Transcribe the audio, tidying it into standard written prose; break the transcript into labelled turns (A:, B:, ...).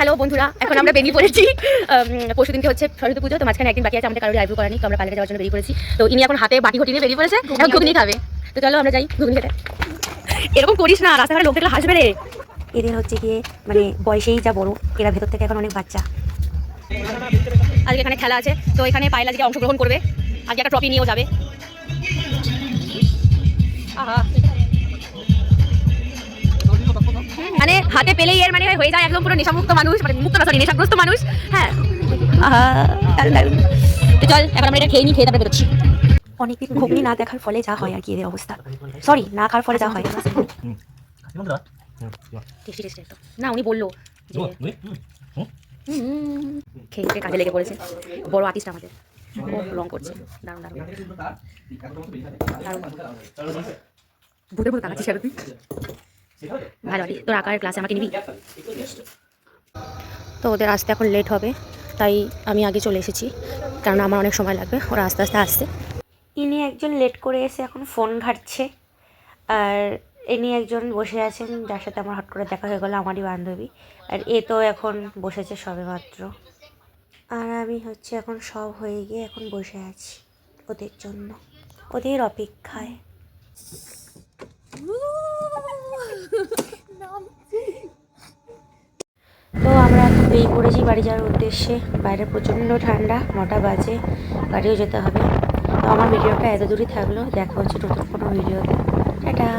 A: Hello বন্ধুরা, এখন আমরা বেরিয়ে পড়েছি। পরশু দিনকে হচ্ছে সরস্বতী পুজো, তো মাঝখানে একদিন বাকি আছে, আমাদের কারোর আইব্রো করা নেই, তো আমরা পার্লারে যাওয়ার জন্য বেরিয়ে পড়েছি। তো ইনি এখন হাতে বাটি ঘটি নিয়ে বেরিয়ে পড়েছে, এখন ঘুগনি খাবে। তো চলো আমরা যাই ঘুগনি খেতে। এরকম করিস না, রাস্তাঘাটে লোক দেখলে হাসবে রে। এদের হচ্ছে গিয়ে মানে বয়সেই যা বড়, এরা ভেতর থেকে এখন অনেক বাচ্চা। আজকে এখানে খেলা আছে, তো এখানে পায়েল আজকে অংশগ্রহণ করবে, আজকে একটা ট্রফি নিয়েও যাবে। আহা, মানে হাতে পেলেই এর মানে হয়ে যায় একদম পুরো নেশামুক্ত মানুষ, মানে মুক্ত না, সরি নেশাগ্রস্ত মানুষ। হ্যাঁ, দারুণ দারুণ। তো চল এখন আমরা এটা খেয়ে নিই, খেয়ে তারপরে বেরোচ্ছি। অনেকদিন ঘুগনি না দেখার ফলে যা হয় আর কি এদের অবস্থা, সরি না খাওয়ার ফলে যা হয়। টেস্টি টেস্টি একদম। না উনি বললো যে খেয়ে কাজে লেগে পড়েছে, বড় আর্টিস্ট আমাদের, ও রং করছে, দারুণ দারুণ দারুণ। ভূতের মতো তাকাচ্ছিস আর তুই, ভালো আর্টিস্ট। তোর আঁকার ক্লাসে আমাকে নিবি? তো ওদের আসতে এখন লেট হবে, তাই আমি আগে চলে এসেছি, কারণ আমার অনেক সময় লাগবে, ওরা আস্তে আস্তে আসছে। ইনি একজন লেট করে এসে এখন ফোন ঘাঁটছে, আর ইনি একজন বসে আছেন যার সাথে আমার হট করে দেখা হয়ে গেলো, আমারই বান্ধবী। আর এ তো এখন বসেছে সবে মাত্র, আর আমি হচ্ছে এখন সব হয়ে গিয়ে এখন বসে আছি ওদের জন্য, ওদের অপেক্ষায়। তো আমরা এখন বেরিয়ে পড়েছি বাড়ি যাওয়ার উদ্দেশ্যে। বাইরে প্রচণ্ড ঠান্ডা, 9টা বাজে, বাড়িও যেতে হবে। তো আমার ভিডিওটা এত দূরই থাকলো, দেখা হচ্ছে নতুন কোনো ভিডিওতে। টাটা।